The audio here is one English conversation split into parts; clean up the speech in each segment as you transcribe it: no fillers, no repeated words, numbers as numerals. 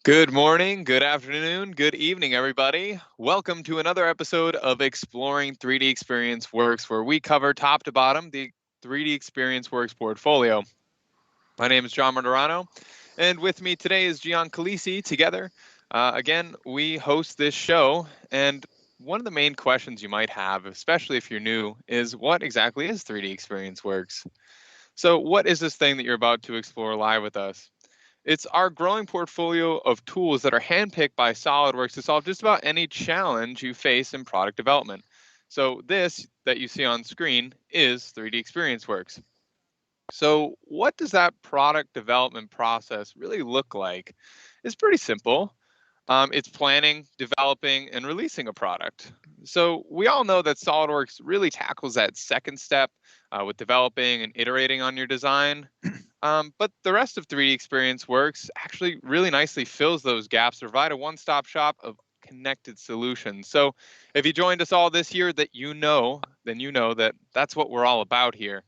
Good morning, good afternoon, good evening, everybody. Welcome to another episode of Exploring 3D Experience Works, where we cover top to bottom the 3D Experience Works portfolio. My name is John Martorano, and with me today is Gian Calisi. Together, again, we host this show, and one of the main questions you might have, especially if you're new, is what exactly is 3D Experience Works? So, what is this thing that you're about to explore live with us? It's our growing portfolio of tools that are handpicked by SolidWorks to solve just about any challenge you face in product development. So this that you see on screen is 3D Experience Works. So what does that product development process really look like? It's pretty simple. It's planning, developing, and releasing a product. So we all know that SolidWorks really tackles that second step with developing and iterating on your design. But the rest of 3D Experience Works actually really nicely fills those gaps to provide a one-stop shop of connected solutions. So if you joined us all this year that then you know that that's what we're all about here.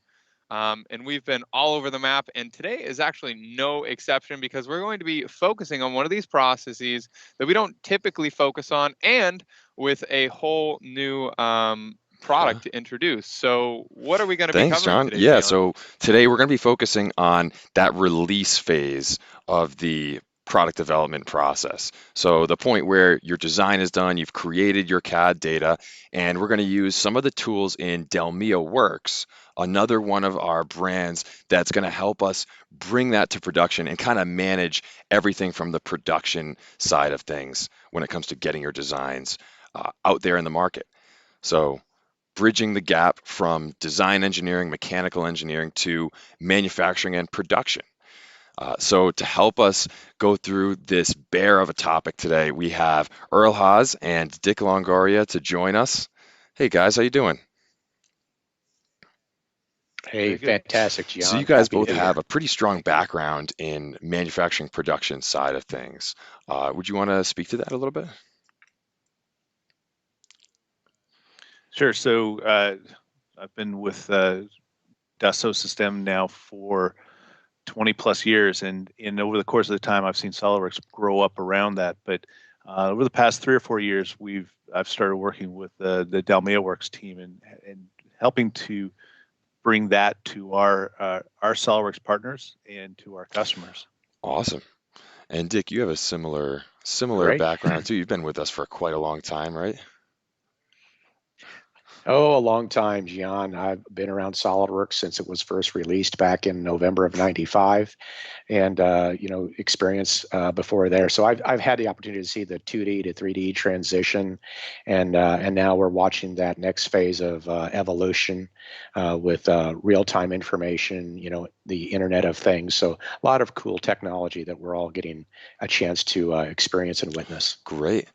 And we've been all over the map, and today is actually no exception because we're going to be focusing on one of these processes that we don't typically focus on, and with a whole new Yeah. product to introduce. So, what are we going to be Thanks, covering John. today, Yeah, Gian? so today we're going to be focusing on that release phase of the product development process. So the point where your design is done, you've created your CAD data, and we're going to use some of the tools in DELMIAWorks, another one of our brands that's going to help us bring that to production and kind of manage everything from the production side of things when it comes to getting your designs out there in the market. So bridging the gap from design engineering, mechanical engineering to manufacturing and production. So to help us go through this bear of a topic today, we have Earl Hasz and Dick Longoria to join us. Hey guys, how you doing? Hey, Very good. fantastic, So you Gian. guys Happy to both be have here. a pretty strong background in manufacturing production side of things. Would you want to speak to that a little bit? Sure. I've been with Dassault System now for 20 plus years, and over the course of the time, I've seen SolidWorks grow up around that. But over the past 3 or 4 years, I've started working with the DELMIAWorks team and helping to bring that to our SolidWorks partners and to our customers. Awesome. And Dick, you have a similar Great. background too. You've been with us for quite a long time, right? Oh, a long time, Gian. I've been around SolidWorks since it was first released back in November of '95, and experience before there. So I've had the opportunity to see the 2D to 3D transition, and now we're watching that next phase of evolution with real-time information. The Internet of Things. So a lot of cool technology that we're all getting a chance to experience and witness. Great.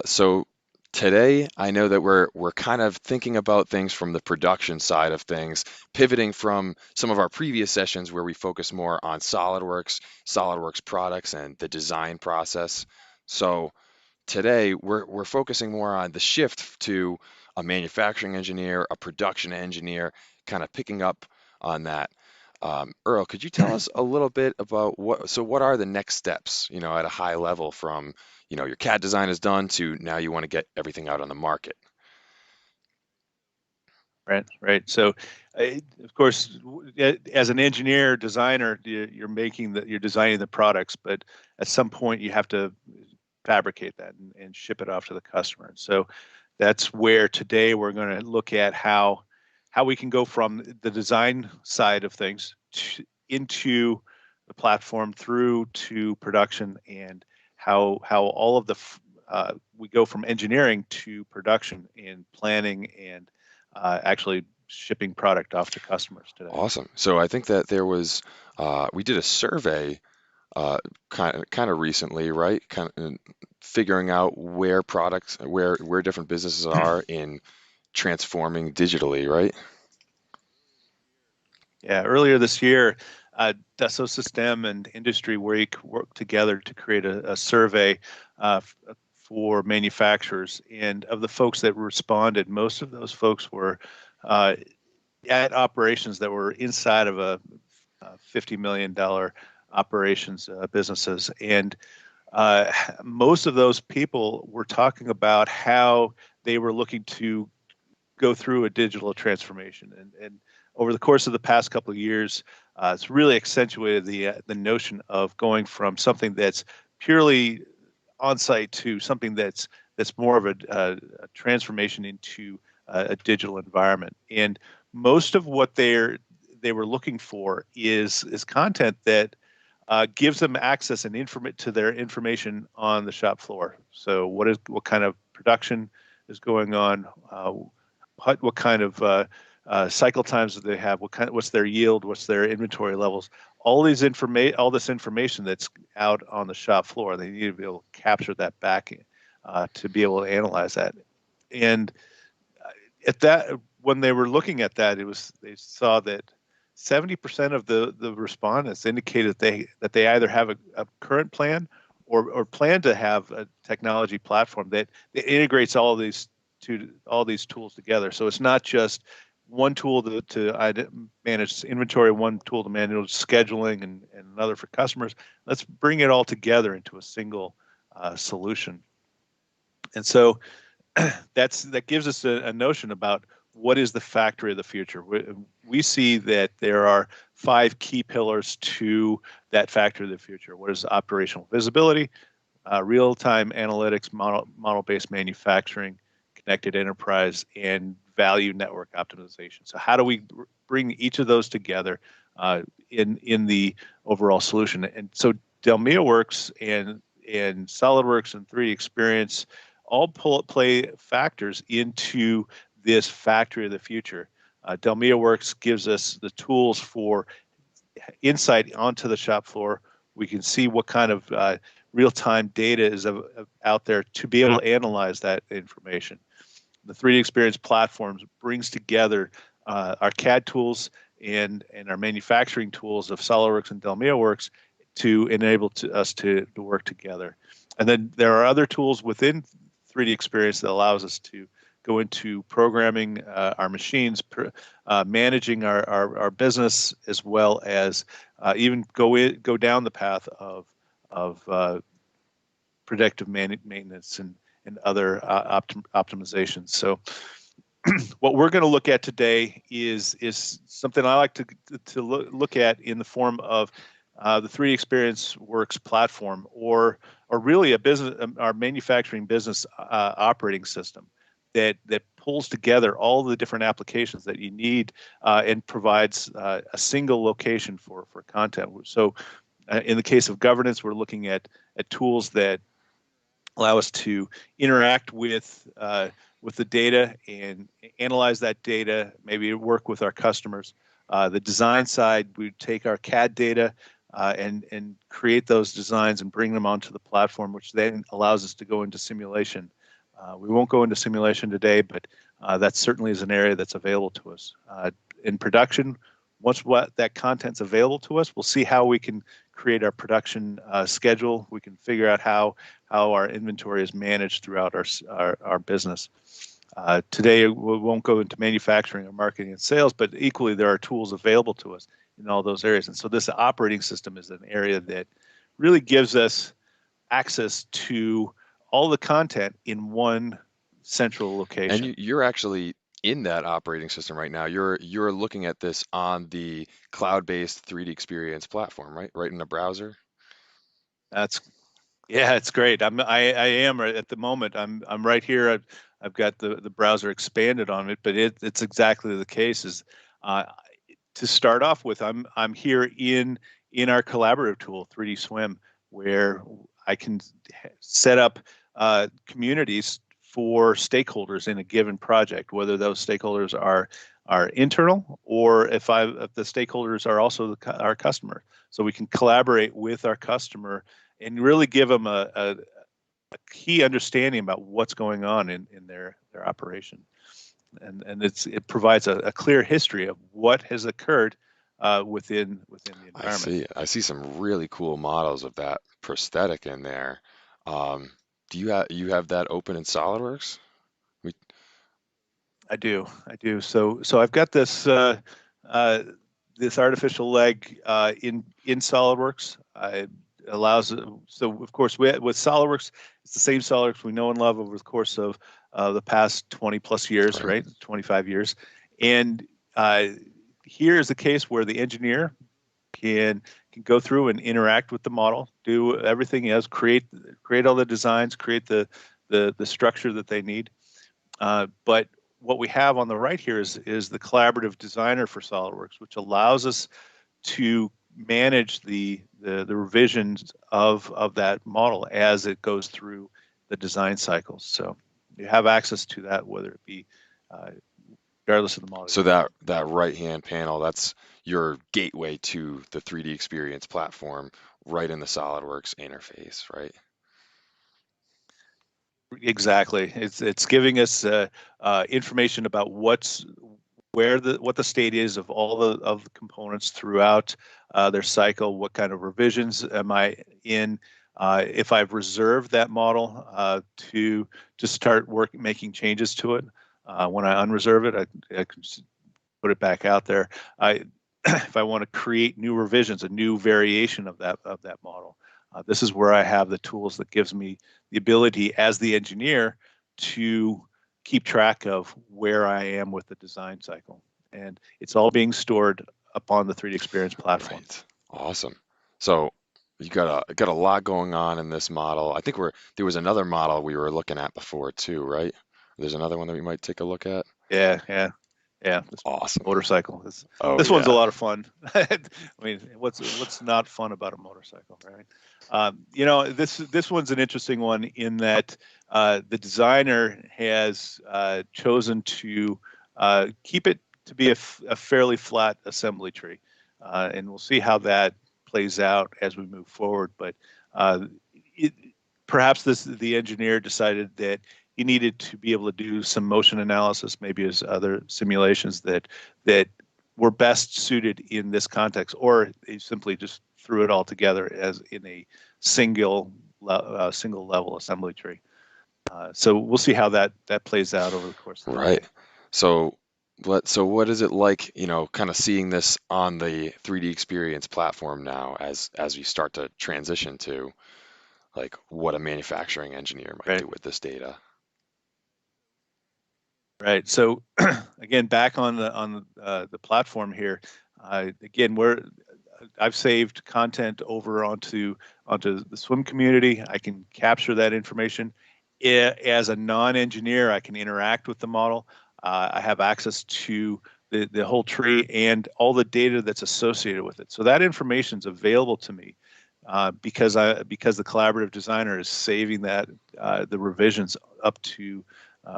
So today, I know that we're kind of thinking about things from the production side of things, pivoting from some of our previous sessions where we focus more on SolidWorks, SolidWorks products, and the design process. So today, we're focusing more on the shift to a manufacturing engineer, a production engineer, kind of picking up on that. Earl, could you tell us a little bit about what are the next steps, at a high level from, your CAD design is done to now you want to get everything out on the market? Right, right. Of course, as an engineer, designer, you're designing the products, but at some point you have to fabricate that and ship it off to the customer. So that's where today we're going to look at how we can go from the design side of things into the platform through to production, and how all of we go from engineering to production and planning and actually shipping product off to customers today. Awesome. So I think that we did a survey kind of recently, right? Kind of figuring out where different businesses are in transforming digitally, right? Yeah, earlier this year, Dassault System and Industry Week worked together to create a survey for manufacturers. And of the folks that responded, most of those folks were uh, at operations that were inside of a $50 million operations businesses. And most of those people were talking about how they were looking to go through a digital transformation, and over the course of the past couple of years, it's really accentuated the notion of going from something that's purely on-site to something that's more of a transformation into a digital environment. And most of what they were looking for is content that gives them access and to their information on the shop floor. So what kind of production is going on? What kind of cycle times do they have? What's their yield? What's their inventory levels? All this information that's out on the shop floor, they need to be able to capture that back to be able to analyze that. And when they were looking at that, they saw that 70% of the respondents indicated that they either have a current plan or plan to have a technology platform that integrates all these tools together. So it's not just one tool to manage inventory, one tool to manage scheduling, and another for customers. Let's bring it all together into a single solution. And so that gives us a notion about what is the factory of the future. We see that there are 5 key pillars to that factory of the future. What is operational visibility, real-time analytics, model-based manufacturing, connected enterprise, and value network optimization. So how do we bring each of those together in the overall solution? And so DELMIAWorks and SolidWorks and 3D Experience all play factors into this factory of the future. DELMIAWorks gives us the tools for insight onto the shop floor. We can see what kind of real-time data is out there to be able to analyze that information. The 3D Experience platforms brings together our CAD tools and our manufacturing tools of SolidWorks and DELMIAWorks to enable us to work together. And then there are other tools within 3D Experience that allows us to go into programming our machines, managing our business, as well as even go down the path of predictive maintenance and other optimizations. So what we're going to look at today is something I like to look at in the form of the 3D Experience Works platform, or really our manufacturing business operating system that pulls together all the different applications that you need and provides a single location for content. So in the case of governance, we're looking at tools that allow us to interact with the data and analyze that data, maybe work with our customers. The design side, we take our CAD data and create those designs and bring them onto the platform, which then allows us to go into simulation. We won't go into simulation today, but that certainly is an area that's available to us. In production, once that content's available to us, we'll see how we can create our production schedule. We can figure out how our inventory is managed throughout our business. Today, we won't go into manufacturing or marketing and sales, but equally there are tools available to us in all those areas. And so this operating system is an area that really gives us access to all the content in one central location. And you're actually in that operating system right now. You're looking at this on the cloud-based 3D Experience platform, right? Right in the browser. It's great. I am right at the moment. I'm right here. I've got the browser expanded on it, but it's exactly the case. Is to start off with, I'm here in our collaborative tool, 3D Swim, where I can set up communities for stakeholders in a given project, whether those stakeholders are internal or if the stakeholders are also our customer. So we can collaborate with our customer and really give them a key understanding about what's going on in their operation. And it provides a clear history of what has occurred within the environment. I see some really cool models of that prosthetic in there. Do you have that open in SolidWorks? I do. So I've got this this artificial leg in SolidWorks. allows. So of course, with SolidWorks, it's the same SolidWorks we know and love over the course of the past 20 plus years, right? 25 years. And here is the case where the engineer can go through and interact with the model, do everything as create all the designs, create the structure that they need. But what we have on the right here is the collaborative designer for SolidWorks, which allows us to manage the revisions of that model as it goes through the design cycles. So you have access to that, whether it be regardless of the model. So that right-hand panel, that's your gateway to the 3D Experience platform right in the SolidWorks interface, right? Exactly. It's giving us information about what the state is of all the components throughout their cycle. What kind of revisions am I in? If I've reserved that model to start making changes to it, when I unreserve it, I can put it back out there. If I want to create new revisions, a new variation of that model, this is where I have the tools that gives me the ability as the engineer to keep track of where I am with the design cycle. And it's all being stored upon the 3D Experience platform. Right. Awesome. So you got a lot going on in this model. I think there was another model we were looking at before too, right? There's another one that we might take a look at. Yeah. This Awesome. motorcycle. This Oh, one's a yeah. lot of fun. I mean, what's not fun about a motorcycle, right? This one's an interesting one in that the designer has chosen to keep it to be a fairly flat assembly tree, and we'll see how that plays out as we move forward. But perhaps the engineer decided that he needed to be able to do some motion analysis, maybe as other simulations that were best suited in this context, or he simply just threw it all together as in a single level assembly tree. So we'll see how that plays out over the course of the Right. day. So what is it like, kind of seeing this on the 3D Experience platform now as we start to transition to like what a manufacturing engineer might do with this data? Right. So again, back on the platform here, again, I've saved content over onto the swim community. I can capture that information. As a non-engineer, I can interact with the model. I have access to the whole tree and all the data that's associated with it. So that information is available to me because the collaborative designer is saving that the revisions up to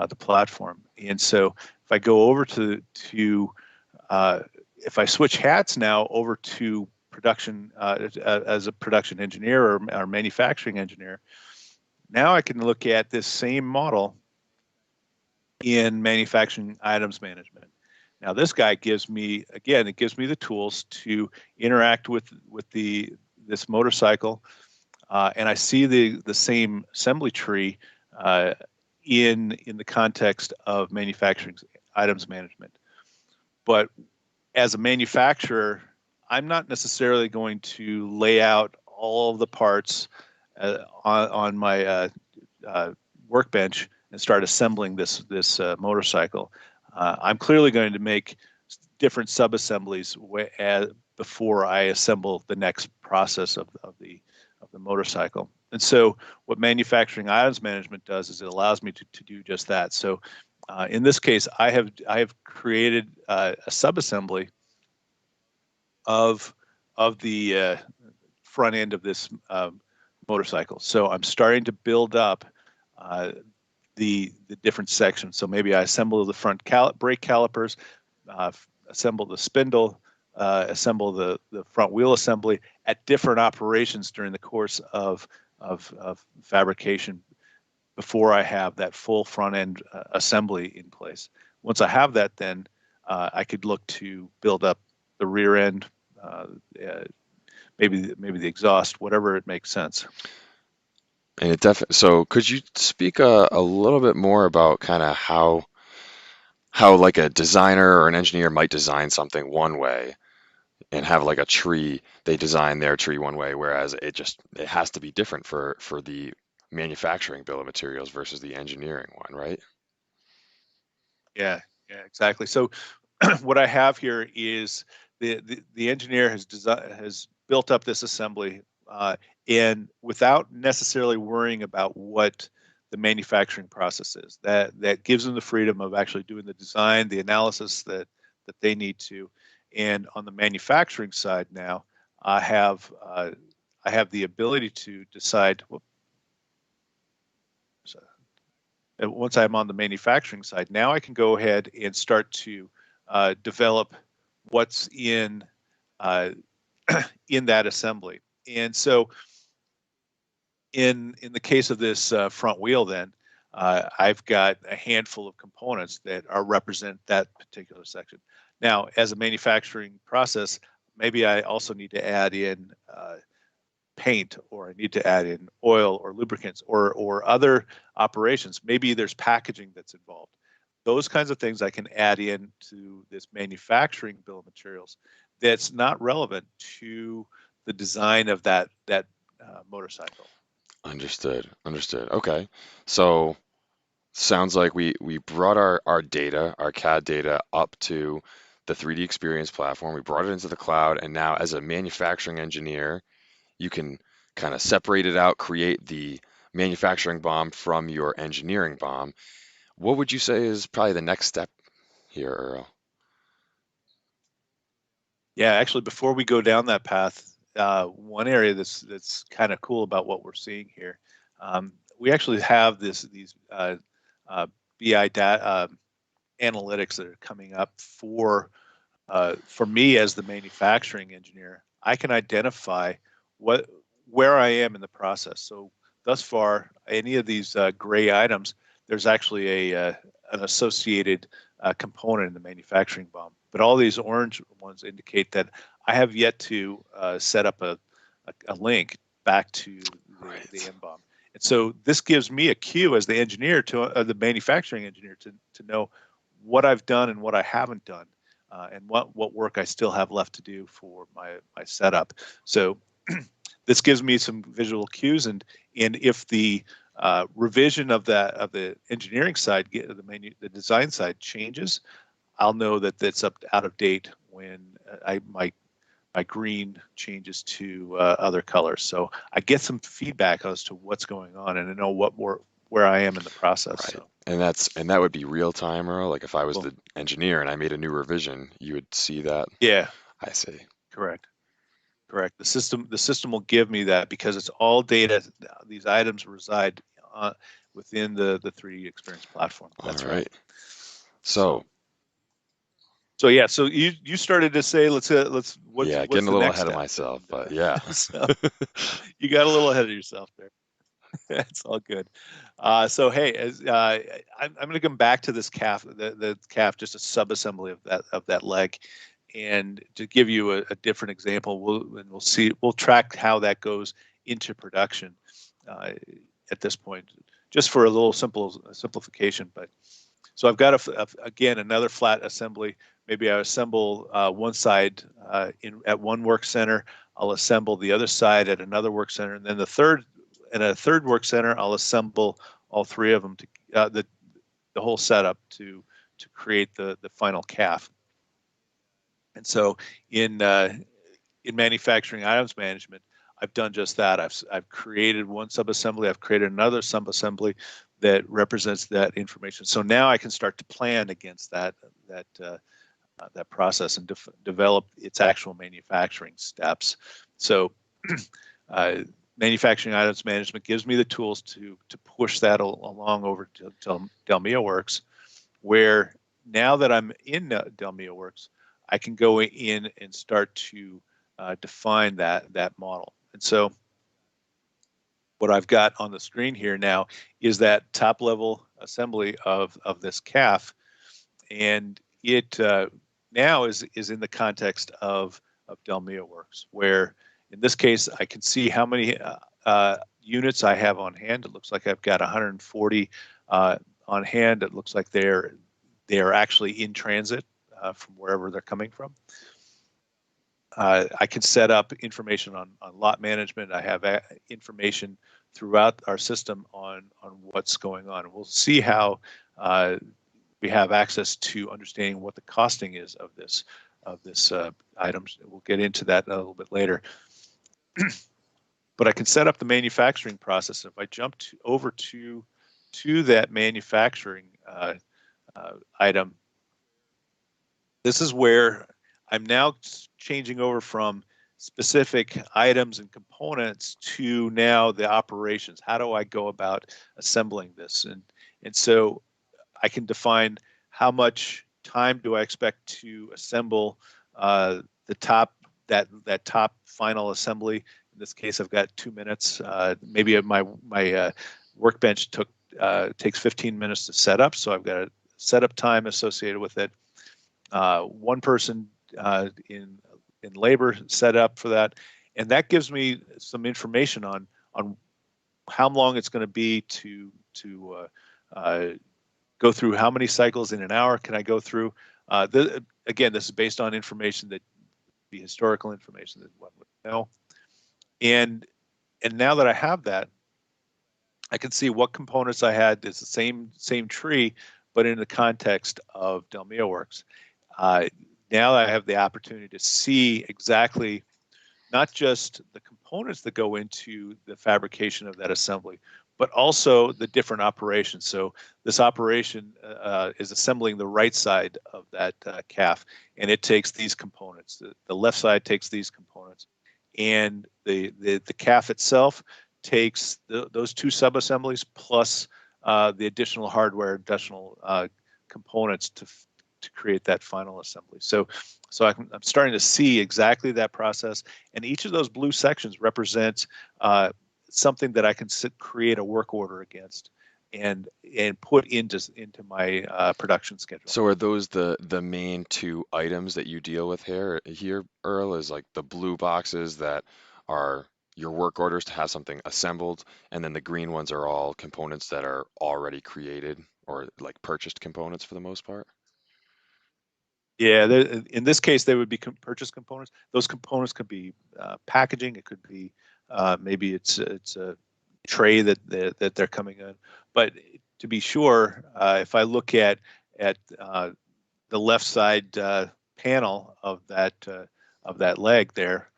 the platform. And so if I go over if I switch hats now over to production as a production engineer or manufacturing engineer, now I can look at this same model in manufacturing items management. Now this guy gives me the tools to interact with this motorcycle, and I see the same assembly tree in the context of manufacturing items management. But as a manufacturer, I'm not necessarily going to lay out all of the parts on my workbench and start assembling this motorcycle. I'm clearly going to make different sub-assemblies before I assemble the next process of the motorcycle. And so what manufacturing items management does is it allows me to do just that. So in this case, I have created a subassembly of the front end of this motorcycle. So I'm starting to build up the different sections. So maybe I assemble the front brake calipers, assemble the spindle, assemble the front wheel assembly at different operations during the course of fabrication before I have that full front end assembly in place. Once I have that, then I could look to build up the rear end, maybe the exhaust, whatever it makes sense. And so could you speak a little bit more about kind of how like a designer or an engineer might design something one way, and have like a tree. They design their tree one way, whereas it has to be different for the manufacturing bill of materials versus the engineering one, right? Yeah, yeah, exactly. So what I have here is the engineer has built up this assembly, and without necessarily worrying about what the manufacturing process is. That gives them the freedom of actually doing the design, the analysis that they need to. And on the manufacturing side now, I have the ability to decide. And once I'm on the manufacturing side, now I can go ahead and start to develop what's uh, in that assembly. And so, in the case of this front wheel, then I've got a handful of components that represent that particular section. Now, as a manufacturing process, maybe I also need to add in paint, or I need to add in oil or lubricants or other operations. Maybe there's packaging that's involved. Those kinds of things I can add in to this manufacturing bill of materials that's not relevant to the design of that motorcycle. Understood. Understood. Okay. So sounds like we brought our data, our CAD data up to the 3D Experience platform. We brought it into the cloud, and now as a manufacturing engineer, you can kind of separate it out, create the manufacturing BOM from your engineering BOM. What would you say is probably the next step here, Earl? Yeah, actually, before we go down that path, one area that's kind of cool about what we're seeing here, we actually have these BI data analytics that are coming up for me as the manufacturing engineer. I can identify where I am in the process. So thus far, any of these gray items, there's actually an associated component in the manufacturing BOM. But all these orange ones indicate that I have yet to set up a link back to the NBOM. And so this gives me a cue as the engineer the manufacturing engineer to know what I've done and what I haven't done, and what work I still have left to do for my setup. So this gives me some visual cues, and if the revision of the engineering side, the design side changes, I'll know that that's out of date when my green changes to other colors. So I get some feedback as to what's going on, and I know where I am in the process. Right. So. And that would be real time, Earl. Like if I was Cool. the engineer and I made a new revision, you would see that. Yeah, I see. correct. Correct. The system will give me that because it's all data. These items reside within the 3D Experience platform. That's All right. right. So So yeah. So you started to say let's what's yeah, what's getting a the little next ahead of step? myself, And, but yeah. so you got a little ahead of yourself there. That's all good. So hey, I'm going to come back to this calf, the calf, just a subassembly of that leg, and to give you a different example, we'll track how that goes into production at this point, just for a little simplification. But so I've got again another flat assembly. Maybe I assemble one side at one work center. I'll assemble the other side at another work center, and then in a third work center, I'll assemble all three of them to the whole setup to create the final calf. And so in manufacturing items management, I've done just that. I've created one subassembly. I've created another subassembly that represents that information. So now I can start to plan against that process and develop its actual manufacturing steps. So manufacturing items management gives me the tools to push that along over to DELMIAWorks, where now that I'm in DELMIAWorks, I can go in and start to define that model. And so what I've got on the screen here now is that top level assembly of this calf, and it now is in the context of DELMIAWorks, where in this case I can see how many units I have on hand. It looks like I've got 140 on hand. It looks like they are actually in transit from wherever they're coming from. I can set up information on lot management. I have information throughout our system on what's going on. And we'll see how we have access to understanding what the costing is of this items. We'll get into that a little bit later. But I can set up the manufacturing process. If I jump over to that manufacturing item, this is where I'm now changing over from specific items and components to now the operations. How do I go about assembling this? And so I can define how much time do I expect to assemble the top that top final assembly. In this case, I've got 2 minutes. Maybe my workbench takes 15 minutes to set up, so I've got a setup time associated with it. One person in labor set up for that, and that gives me some information on how long it's going to be to go through. How many cycles in an hour can I go through? Again, this is based on information that the historical information that one would know. And now that I have that, I can see what components I had. It's the same tree, but in the context of DELMIAWorks. Now I have the opportunity to see exactly not just the components that go into the fabrication of that assembly, but also the different operations. So this operation is assembling the right side of that calf, and it takes these components. The left side takes these components, and the calf itself takes those two sub-assemblies plus the additional hardware, additional components to create that final assembly. So I'm starting to see exactly that process, and each of those blue sections represents something that I can create a work order against and put into my production schedule. So are those the main two items that you deal with here, Earl, is like the blue boxes that are your work orders to have something assembled, and then the green ones are all components that are already created or like purchased components for the most part? Yeah, in this case, they would be purchased components. Those components could be packaging. It could be maybe it's a tray that they're coming in. But to be sure, if I look at the left side panel of that leg there,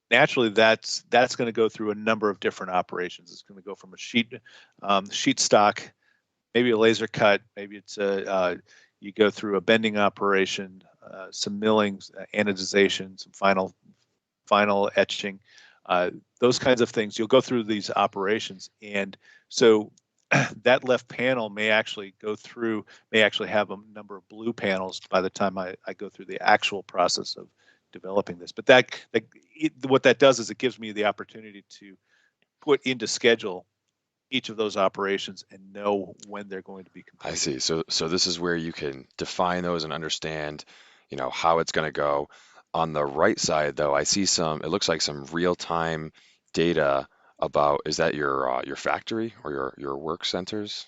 naturally that's going to go through a number of different operations. It's going to go from a sheet stock, maybe a laser cut, maybe it's you go through a bending operation, some milling, anodization, some final etching, those kinds of things. You'll go through these operations, and so that left panel may actually have a number of blue panels by the time I go through the actual process of developing this. But what that does is it gives me the opportunity to put into schedule each of those operations and know when they're going to be completed. I see. So this is where you can define those and understand, how it's going to go. On the right side, though, I see it looks like some real-time data about, is that your factory or your work centers?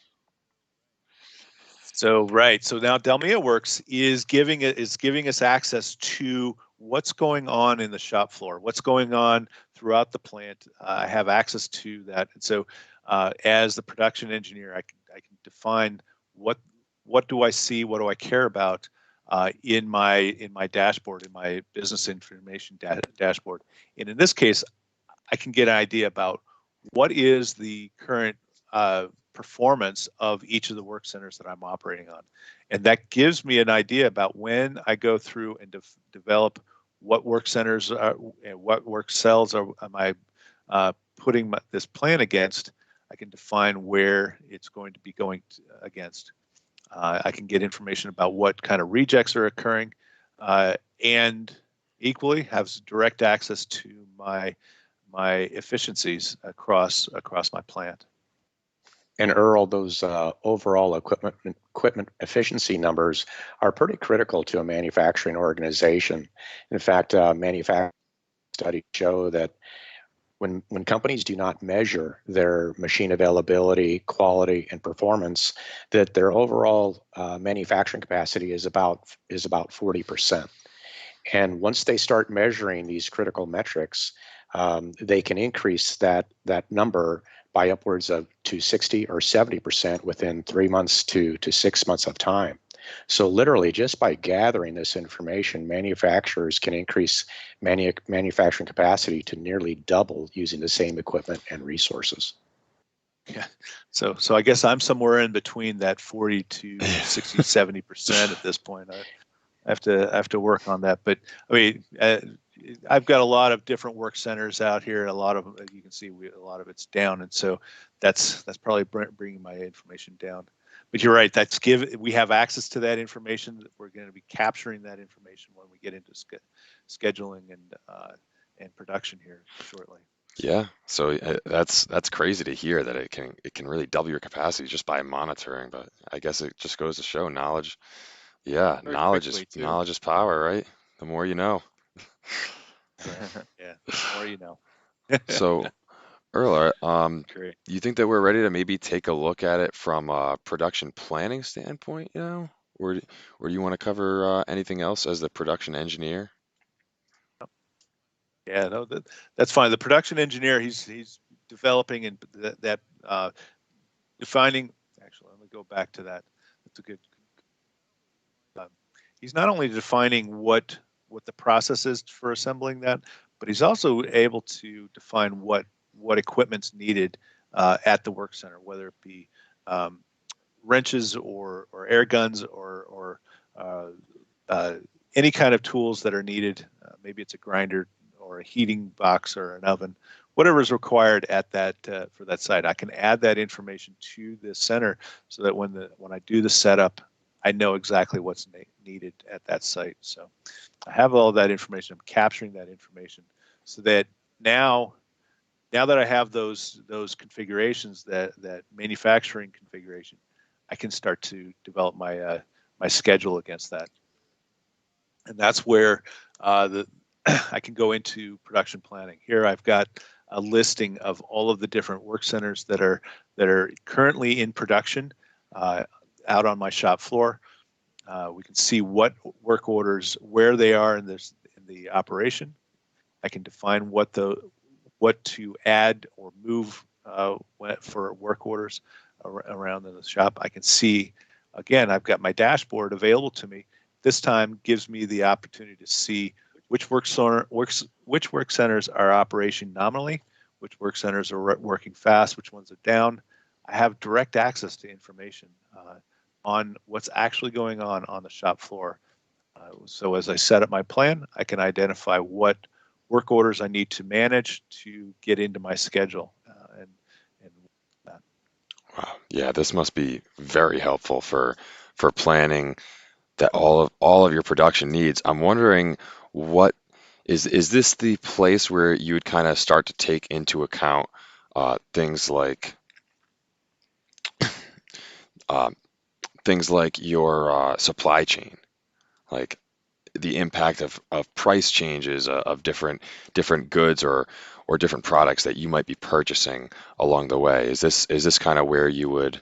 So now DELMIAWorks is giving us access to what's going on in the shop floor, what's going on throughout the plant. I have access to that, and so as the production engineer, I can define what do I see, what do I care about in my dashboard, in my business information dashboard. And in this case, I can get an idea about what is the current performance of each of the work centers that I'm operating on. And that gives me an idea about when I go through and develop what work centers are, and what work cells am I putting this plan against. I can define where it's going to be going against. I can get information about what kind of rejects are occurring, and equally have direct access to my efficiencies across my plant. And Earl, those overall equipment efficiency numbers are pretty critical to a manufacturing organization. In fact, manufacturing studies show that when companies do not measure their machine availability, quality, and performance, that their overall manufacturing capacity is about 40%. And once they start measuring these critical metrics, they can increase that number by upwards of to 60 or 70% within 3 months to 6 months of time. So literally, just by gathering this information, manufacturers can increase manufacturing capacity to nearly double using the same equipment and resources. Yeah. So I guess I'm somewhere in between that 40 to 60, 70% at this point. I have to work on that. But I mean, I've got a lot of different work centers out here. A lot of them, you can see, a lot of it's down, and so that's probably bringing my information down. But you're right. We have access to that information. We're going to be capturing that information when we get into scheduling and production here shortly. Yeah, so that's crazy to hear that it can really double your capacity just by monitoring. But I guess it just goes to show knowledge. Yeah, Very knowledge quickly, too. knowledge is power, right? The more you know. Yeah, the more you know. So, Earl, Great. you think that we're ready to maybe take a look at it from a production planning standpoint, or do you want to cover anything else as the production engineer? Yeah, no, that's fine. The production engineer, he's developing and defining. Actually, let me go back to that. That's a good. He's not only defining what the process is for assembling that, but he's also able to define what equipment's needed at the work center, whether it be wrenches or air guns or any kind of tools that are needed. Maybe it's a grinder or a heating box or an oven, whatever is required at that for that site. I can add that information to the center so that when I do the setup, I know exactly what's needed at that site. So I have all that information. I'm capturing that information so that now that I have those configurations, that manufacturing configuration, I can start to develop my my schedule against that. And that's where I can go into production planning. Here I've got a listing of all of the different work centers that are currently in production out on my shop floor. We can see what work orders, where they are in the operation. I can define what to add or move for work orders around in the shop. I can see, again, I've got my dashboard available to me. This time gives me the opportunity to see which work centers are operating nominally, which work centers are working fast, which ones are down. I have direct access to information on what's actually going on the shop floor. So as I set up my plan, I can identify what work orders I need to manage to get into my schedule. Wow. Yeah, this must be very helpful for planning that all of your production needs. I'm wondering, what is this the place where you would kind of start to take into account things like um, your supply chain, like the impact of price changes of different goods or different products that you might be purchasing along the way? Is this kind of where you would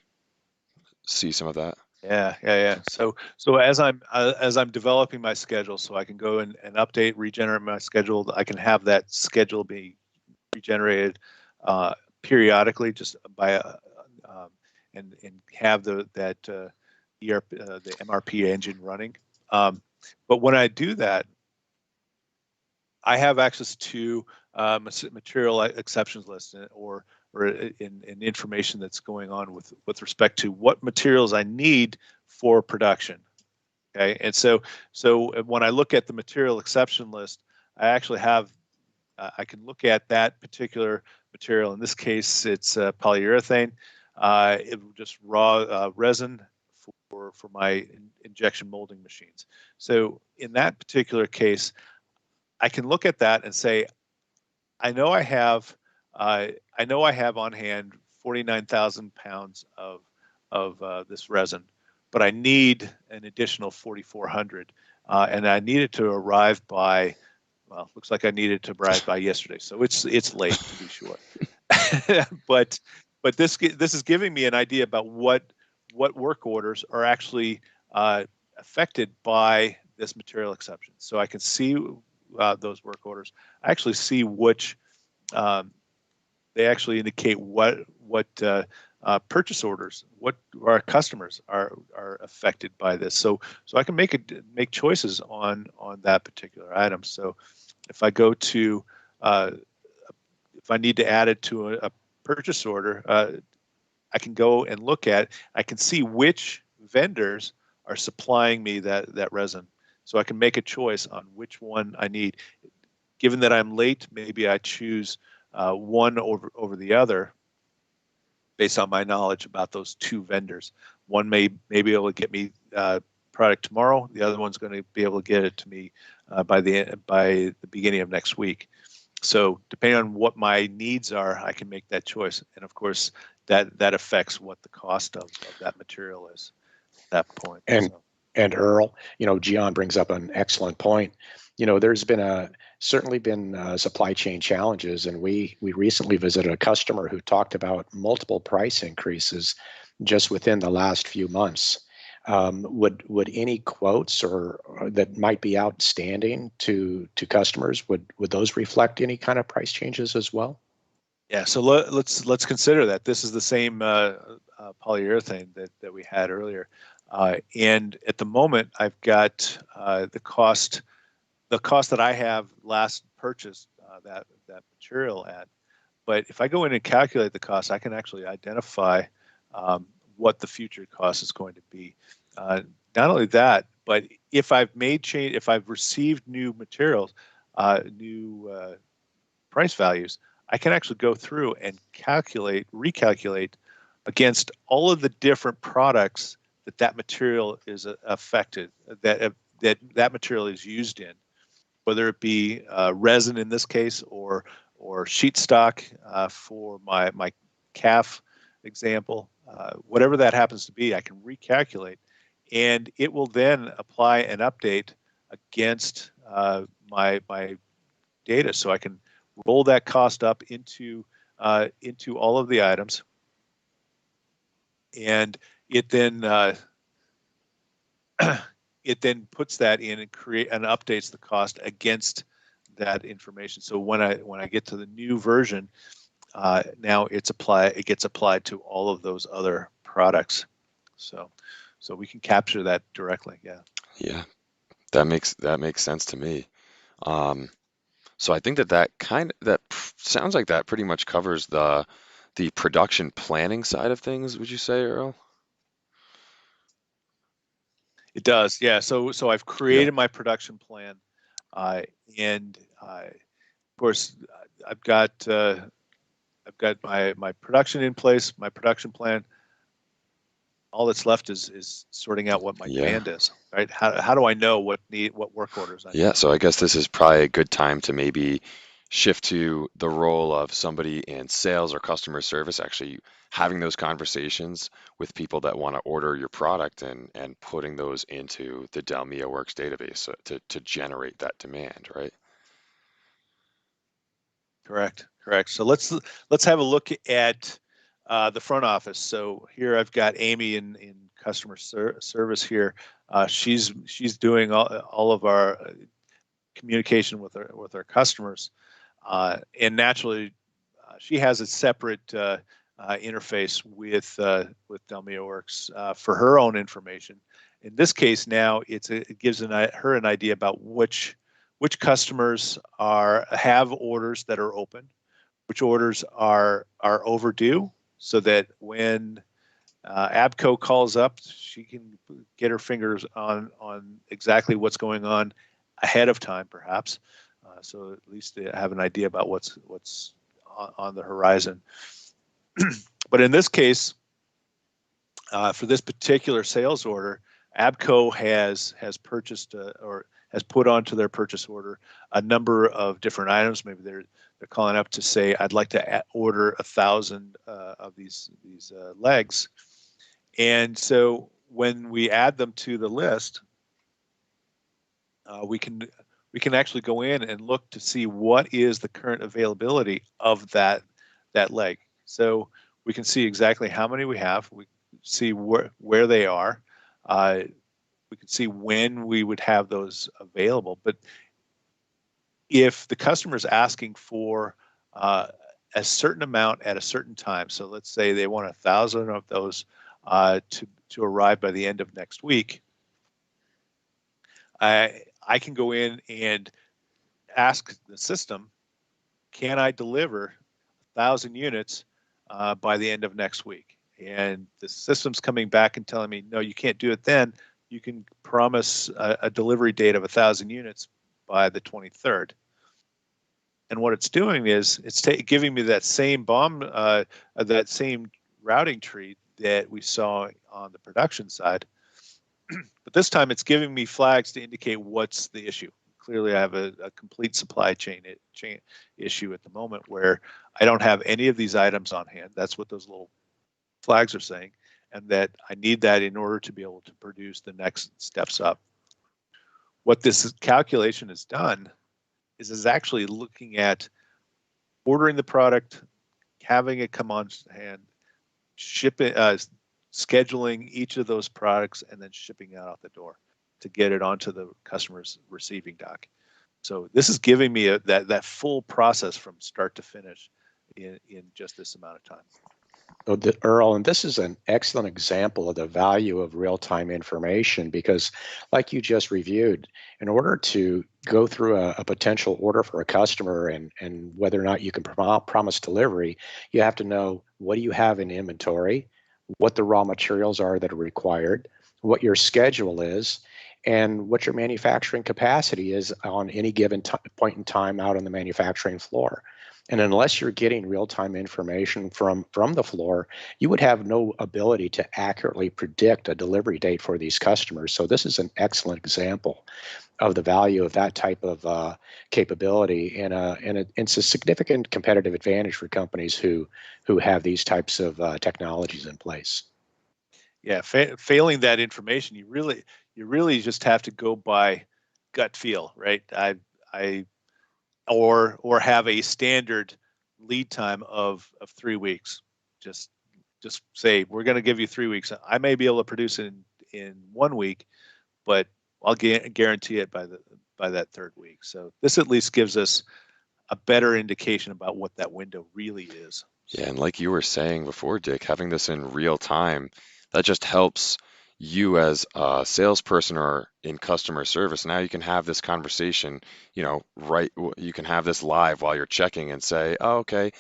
see some of that? Yeah. So as I'm developing my schedule, so I can go and update, regenerate my schedule. I can have that schedule be regenerated periodically, just by and have that the MRP engine running. But when I do that, I have access to material exceptions list or in information that's going on with respect to what materials I need for production. Okay, and so when I look at the material exception list, I actually have I can look at that particular material. In this case, it's polyurethane. Just raw resin for my injection molding machines. So in that particular case, I can look at that and say, I know I have on hand 49,000 pounds of this resin, but I need an additional 4,400, and I need it to arrive by. Well, looks like I need it to arrive by yesterday, so it's late to be sure. but this is giving me an idea about what work orders are actually affected by this material exception. So I can see those work orders. I actually see which they actually indicate what purchase orders, what our customers are affected by this. So I can make choices on that particular item. So if I go to if I need to add it to a purchase order, I can go and look at. I can see which vendors are supplying me that resin. So I can make a choice on which one I need. Given that I'm late, maybe I choose one over the other based on my knowledge about those two vendors. One may be able to get me product tomorrow. The other one's going to be able to get it to me by the beginning of next week. So depending on what my needs are, I can make that choice. And of course, that affects what the cost of that material is at that point. And Earl, Gian brings up an excellent point. There's been certainly been supply chain challenges, and we recently visited a customer who talked about multiple price increases just within the last few months. Would any quotes or that might be outstanding to customers, would those reflect any kind of price changes as well? Yeah, so let's consider that this is the same polyurethane that we had earlier, and at the moment I've got the cost that I have last purchased that material at. But if I go in and calculate the cost, I can actually identify what the future cost is going to be. Not only that, but if I've received new materials, new price values, I can actually go through and recalculate against all of the different products that material is affected, that material is used in, whether it be resin in this case or sheet stock for my calf example, whatever that happens to be, I can recalculate, and it will then apply an update against my data, so I can roll that cost up into all of the items, and it then puts that in and updates the cost against that information. So when I get to the new version, now it gets applied to all of those other products. So we can capture that directly. Yeah. Yeah, that makes sense to me. So I think that sounds like that pretty much covers the production planning side of things. Would you say, Earl? It does, yeah. So I've created my production plan, and of course I've got my production in place, my production plan. All that's left is sorting out what my demand is, right? How do I know what work orders I need? Yeah, so I guess this is probably a good time to maybe shift to the role of somebody in sales or customer service, actually having those conversations with people that want to order your product and putting those into the DELMIAWorks database to generate that demand, right? Correct. So let's have a look at the front office. So here I've got Amy in customer service here. She's doing all of our communication with our customers, and naturally she has a separate interface with DELMIAWorks for her own information. In this case, now it gives her an idea about which customers have orders that are open, which orders are overdue, so that when ABCO calls up, she can get her fingers on exactly what's going on ahead of time, perhaps. So at least they have an idea about what's on the horizon. But in this case, for this particular sales order, ABCO has purchased or has put onto their purchase order a number of different items. Maybe they're calling up to say, I'd like to order 1,000 of these legs. And so when we add them to the list, we can actually go in and look to see what is the current availability of that leg. So we can see exactly how many we have. We see where they are. we could see when we would have those available. But if the customer is asking for a certain amount at a certain time, so let's say they want 1,000 of those to arrive by the end of next week, I can go in and ask the system, can I deliver 1,000 units by the end of next week? And the system's coming back and telling me, no, you can't do it then. You can promise a delivery date of 1,000 units by the 23rd. And what it's doing is it's giving me that same that same routing tree that we saw on the production side. But this time it's giving me flags to indicate what's the issue. Clearly, I have a complete supply chain issue at the moment where I don't have any of these items on hand. That's what those little flags are saying, and that I need that in order to be able to produce the next steps up. What this calculation has done is actually looking at ordering the product, having it come on hand, shipping, scheduling each of those products, and then shipping it out the door to get it onto the customer's receiving dock. So this is giving me that full process from start to finish in just this amount of time. Earl, and this is an excellent example of the value of real-time information because, like you just reviewed, in order to go through a potential order for a customer and whether or not you can promise delivery, you have to know what do you have in inventory, what the raw materials are that are required, what your schedule is, and what your manufacturing capacity is on any given point in time out on the manufacturing floor. And unless you're getting real-time information from the floor, you would have no ability to accurately predict a delivery date for these customers. So this is an excellent example of the value of that type of capability, and it's a significant competitive advantage for companies who have these types of technologies in place. Yeah, failing that information, you really just have to go by gut feel, right? Or have a standard lead time of 3 weeks. Just say we're going to give you 3 weeks. I may be able to produce it in 1 week, but I'll guarantee it by that third week. So this at least gives us a better indication about what that window really is. Yeah, and like you were saying before, Dick, having this in real time, that just helps you as a salesperson or in customer service. Now you can have this conversation, right, you can have this live while you're checking and say, oh, okay,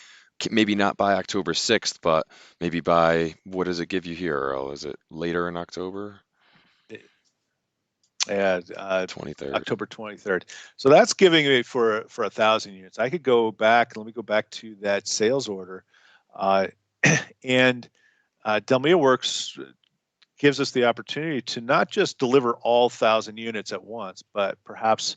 maybe not by October 6th, but maybe by, what does it give you here, Earl? Is it later in October? Yeah, 23rd. October 23rd. So that's giving me for 1,000 units. I could go back. Let me go back to that sales order, and DELMIAWorks gives us the opportunity to not just deliver all 1,000 units at once, but perhaps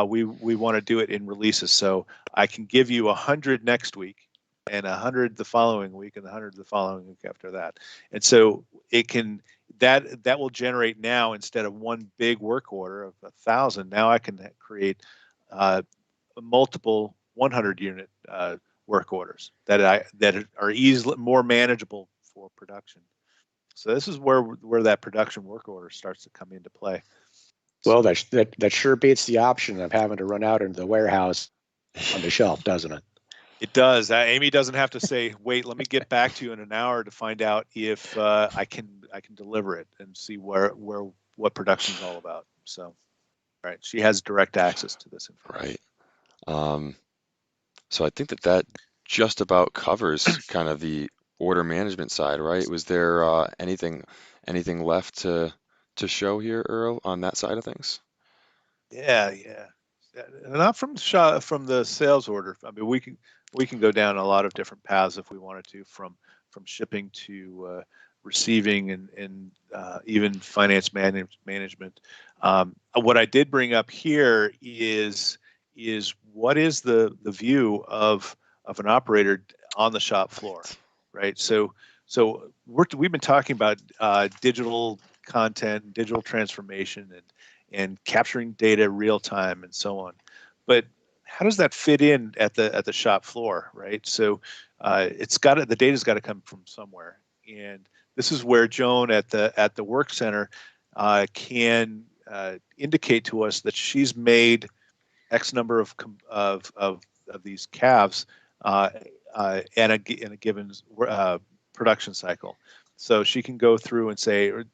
we want to do it in releases. So I can give you 100 next week, and 100 the following week, and 100 the following week after that. And so it can. That will generate now, instead of one big work order of 1,000, now I can create multiple 100 unit work orders that are easily more manageable for production. So this is where that production work order starts to come into play. Well, that sure beats the option of having to run out into the warehouse on the shelf, doesn't it? It does. Amy doesn't have to say, "Wait, let me get back to you in an hour to find out if I can deliver it and see what production is all about." So, right, she has direct access to this information. Right. So I think that just about covers kind of the order management side, right? Was there anything left to show here, Earl, on that side of things? Yeah. Not from the sales order. I mean, we can go down a lot of different paths if we wanted to, from shipping to receiving and even finance management. What I did bring up here is what is the view of an operator on the shop floor, right? So we've been talking about digital content, digital transformation, and capturing data real time and so on. But how does that fit in at the shop floor, right? So the data's got to come from somewhere, and this is where Joan at the work center can indicate to us that she's made X number of these calves in a given production cycle. So she can go through and say, or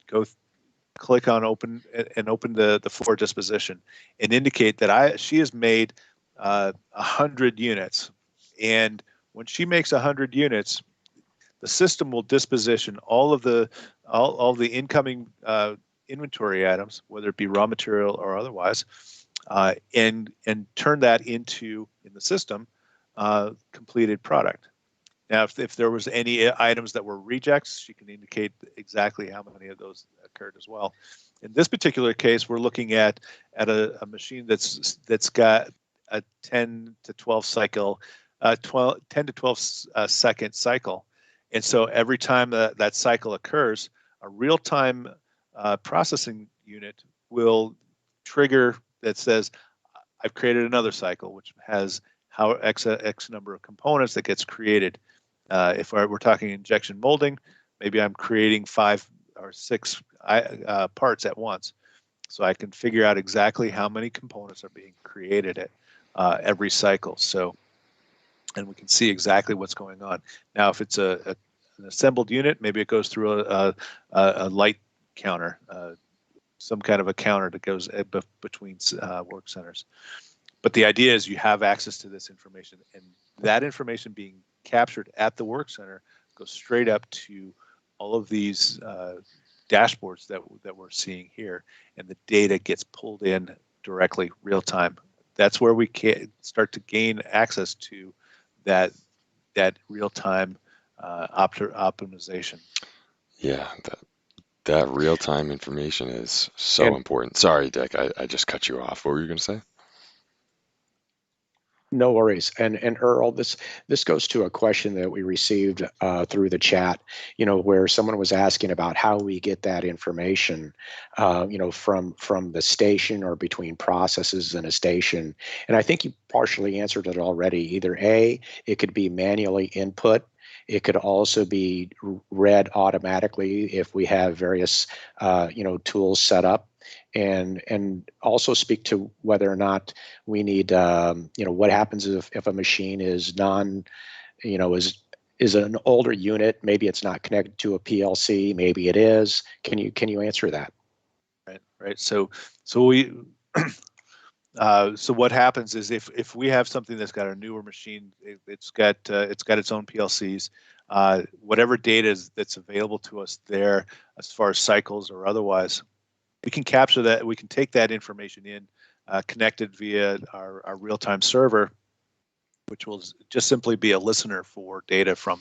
click on open the floor disposition and indicate that she has made 100 units. And when she makes 100 units, the system will disposition all the incoming inventory items, whether it be raw material or otherwise, and turn that into, in the system, completed product. Now, if there was any items that were rejects, she can indicate exactly how many of those occurred as well. In this particular case, we're looking at a machine that's got a 10 to 12 cycle, 10 to 12 second cycle, and so every time that cycle occurs, a real-time processing unit will trigger that says, "I've created another cycle," which has how X number of components that gets created. If we're talking injection molding, maybe I'm creating 5 or 6 parts at once. So I can figure out exactly how many components are being created at every cycle. So, and we can see exactly what's going on. Now, if it's an assembled unit, maybe it goes through a light counter, some kind of a counter that goes between work centers. But the idea is you have access to this information, and that information being captured at the work center goes straight up to all of these dashboards that we're seeing here, and the data gets pulled in directly real time. That's where we can start to gain access to that real time optimization. Yeah, that real time information is so important. Sorry, Dick, I just cut you off. What were you going to say? No worries. And Earl, this goes to a question that we received through the chat, where someone was asking about how we get that information, from the station or between processes in a station. And I think you partially answered it already. Either A, it could be manually input. It could also be read automatically if we have various, tools set up. And also speak to whether or not we need, what happens if a machine is is an older unit, maybe it's not connected to a PLC, maybe it is. Can you answer that? Right. So we so what happens is if we have something that's got a newer machine, it's got its own PLCs, whatever data that's available to us there, as far as cycles or otherwise, we can capture that. We can take that information in, connect it via our real-time server, which will just simply be a listener for data from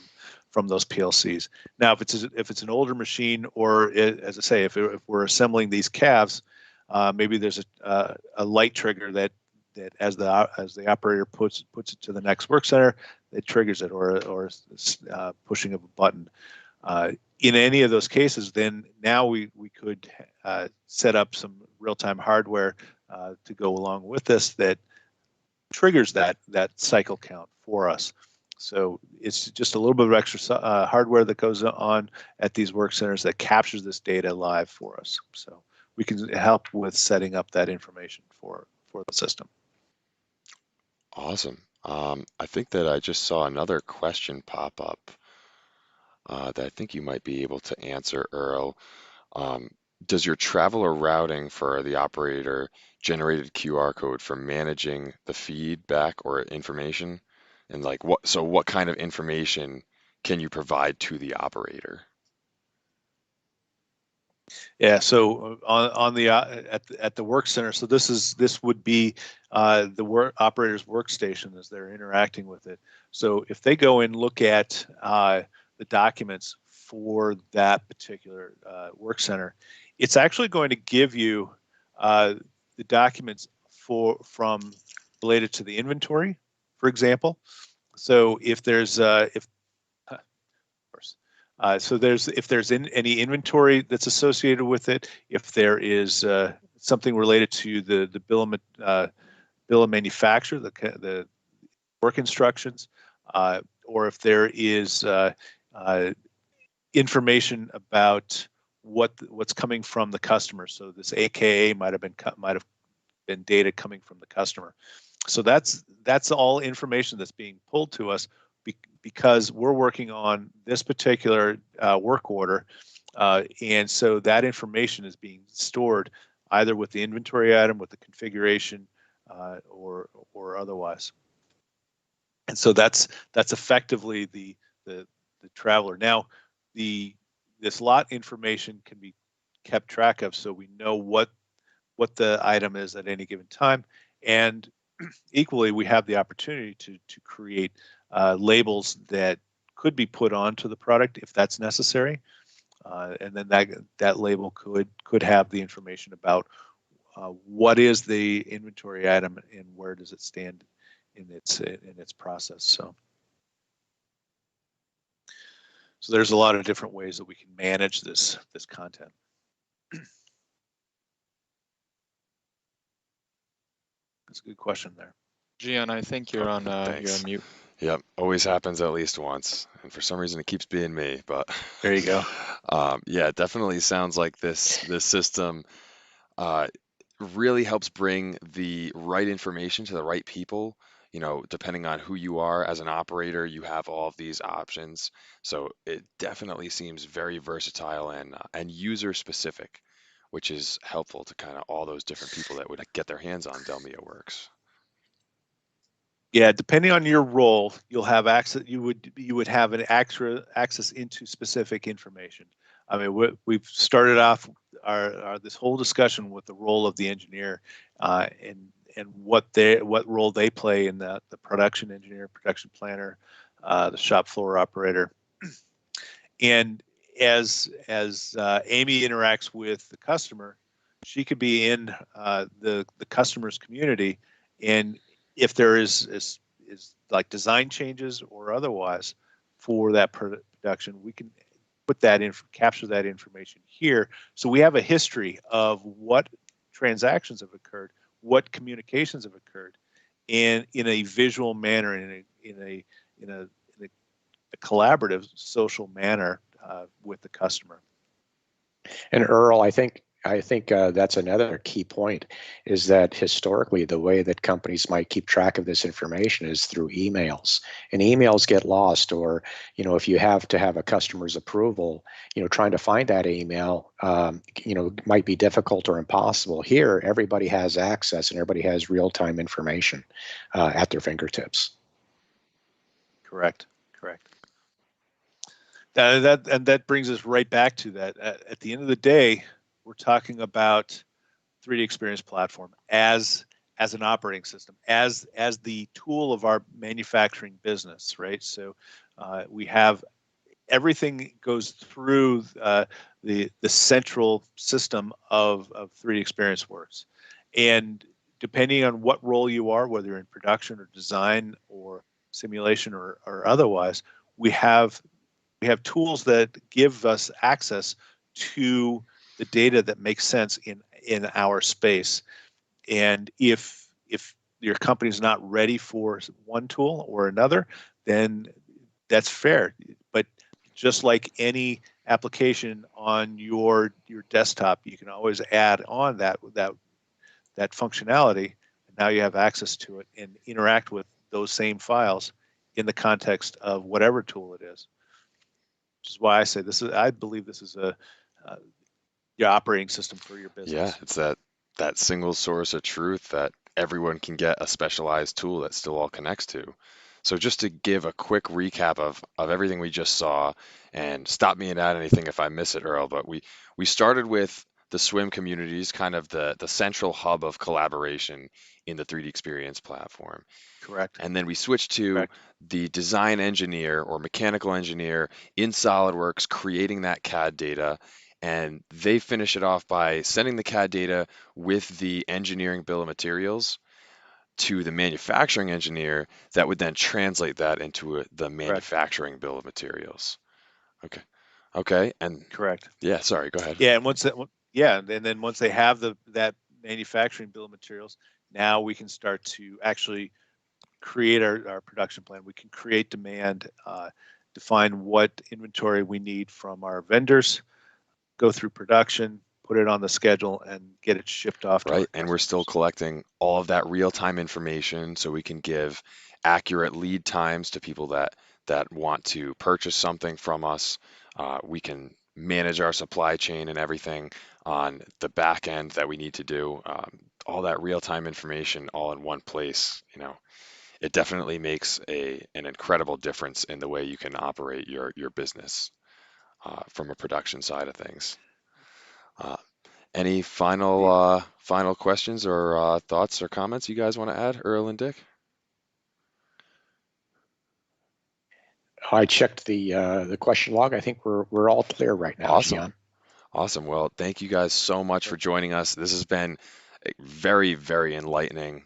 those PLCs. Now, if it's an older machine, or as I say, if we're assembling these calves, maybe there's a light trigger that as the operator puts it to the next work center, it triggers it, or pushing of a button. In any of those cases, then now we could set up some real-time hardware to go along with this that triggers that cycle count for us. So it's just a little bit of extra hardware that goes on at these work centers that captures this data live for us. So we can help with setting up that information for the system. Awesome. I think that I just saw another question pop up that I think you might be able to answer, Earl. Does your travel or routing for the operator generated QR code for managing the feedback or information? And what kind of information can you provide to the operator? Yeah, so on the at the work center, so this would be the operator's workstation as they're interacting with it. So if they go and look at the documents for that particular work center, it's actually going to give you the documents from related to the inventory, for example. So if there's if there's any inventory that's associated with it, if there is something related to the bill of manufacture, the work instructions, or if there is information about what's coming from the customer. So this AKA might have been data coming from the customer. So that's all information that's being pulled to us because we're working on this particular work order, and so that information is being stored either with the inventory item, with the configuration, or otherwise. And so that's effectively the traveler. Now, this lot information can be kept track of, so we know what the item is at any given time, and equally we have the opportunity to create labels that could be put onto the product if that's necessary, and then that label could have the information about what is the inventory item and where does it stand in its process. So there's a lot of different ways that we can manage this content. That's a good question there. Gian, I think you're on mute. Yep, always happens at least once, and for some reason it keeps being me. But there you go. Yeah, it definitely sounds like this system really helps bring the right information to the right people. You know, depending on who you are as an operator, you have all of these options. So it definitely seems very versatile and user specific, which is helpful to kind of all those different people that would get their hands on DELMIAWorks. Yeah, depending on your role, you'll have access. You would have an access into specific information. I mean, we've started off our this whole discussion with the role of the engineer, and what role they play in the production engineer, production planner, the shop floor operator, and as Amy interacts with the customer, she could be in the customer's community, and if there is like design changes or otherwise for that production, we can put that in, capture that information here. So we have a history of what transactions have occurred, what communications have occurred, and in a visual manner, in a collaborative social manner with the customer. And Earl, I think that's another key point, is that historically the way that companies might keep track of this information is through emails, and emails get lost, or if you have to have a customer's approval, trying to find that email might be difficult or impossible. Here everybody has access and everybody has real-time information at their fingertips. Correct. That brings us right back to that. At the end of the day, we're talking about 3D Experience Platform as an operating system, as the tool of our manufacturing business, right? So we have everything goes through the central system of 3D Experience Works, and depending on what role you are, whether you're in production or design or simulation or otherwise, we have tools that give us access to the data that makes sense in our space. And if your company's not ready for one tool or another, then that's fair. But just like any application on your desktop, you can always add on that functionality. And now you have access to it and interact with those same files in the context of whatever tool it is. Which is why I say I believe this is your operating system for your business. Yeah, it's that single source of truth that everyone can get a specialized tool that still all connects to. So just to give a quick recap of everything we just saw, and stop me and add anything if I miss it, Earl, but we started with the swim communities, kind of the central hub of collaboration in the 3D Experience platform. Correct. And then we switched to the design engineer or mechanical engineer in SolidWorks creating that CAD data. And they finish it off by sending the CAD data with the engineering bill of materials to the manufacturing engineer that would then translate that into the manufacturing bill of materials. Okay. And correct. Yeah, sorry, go ahead. Yeah, and then once they have that manufacturing bill of materials, now we can start to actually create our production plan. We can create demand, define what inventory we need from our vendors, go through production, put it on the schedule, and get it shipped off to our Right. And we're still customers. collecting all of that real-time information so we can give accurate lead times to people that want to purchase something from us. We can manage our supply chain and everything on the back end that we need to do. All that real-time information all in one place, it definitely makes an incredible difference in the way you can operate your business from a production side of things. Uh, any final questions or thoughts or comments you guys want to add, Earl and Dick? I checked the question log. I think we're all clear right now, Awesome. Gian. Awesome. Well, thank you guys so much for joining us. This has been very, very enlightening.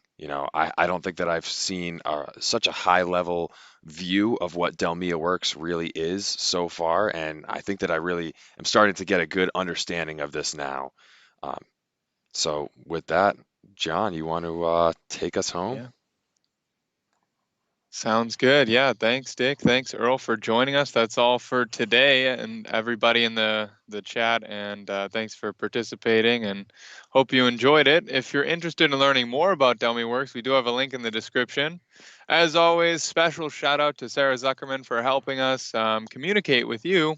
I don't think that I've seen such a high level view of what DELMIAWorks really is so far, and I think that I really am starting to get a good understanding of this now. Um, so with that, John, you want to take us home? Yeah. Sounds good. Yeah. Thanks, Dick. Thanks, Earl, for joining us. That's all for today, and everybody in the chat. And thanks for participating. And hope you enjoyed it. If you're interested in learning more about DELMIAWorks, we do have a link in the description. As always, special shout out to Sarah Zuckerman for helping us communicate with you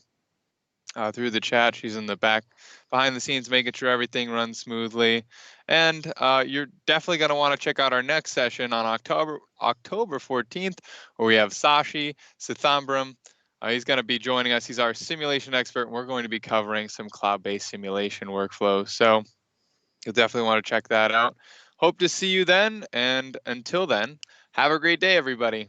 through the chat. She's in the back, behind the scenes, making sure everything runs smoothly. And you're definitely going to want to check out our next session on October 14th, where we have Sashi Sithambram. He's going to be joining us. He's our simulation expert, and we're going to be covering some cloud-based simulation workflows. So you'll definitely want to check that out. Hope to see you then. And until then, have a great day, everybody.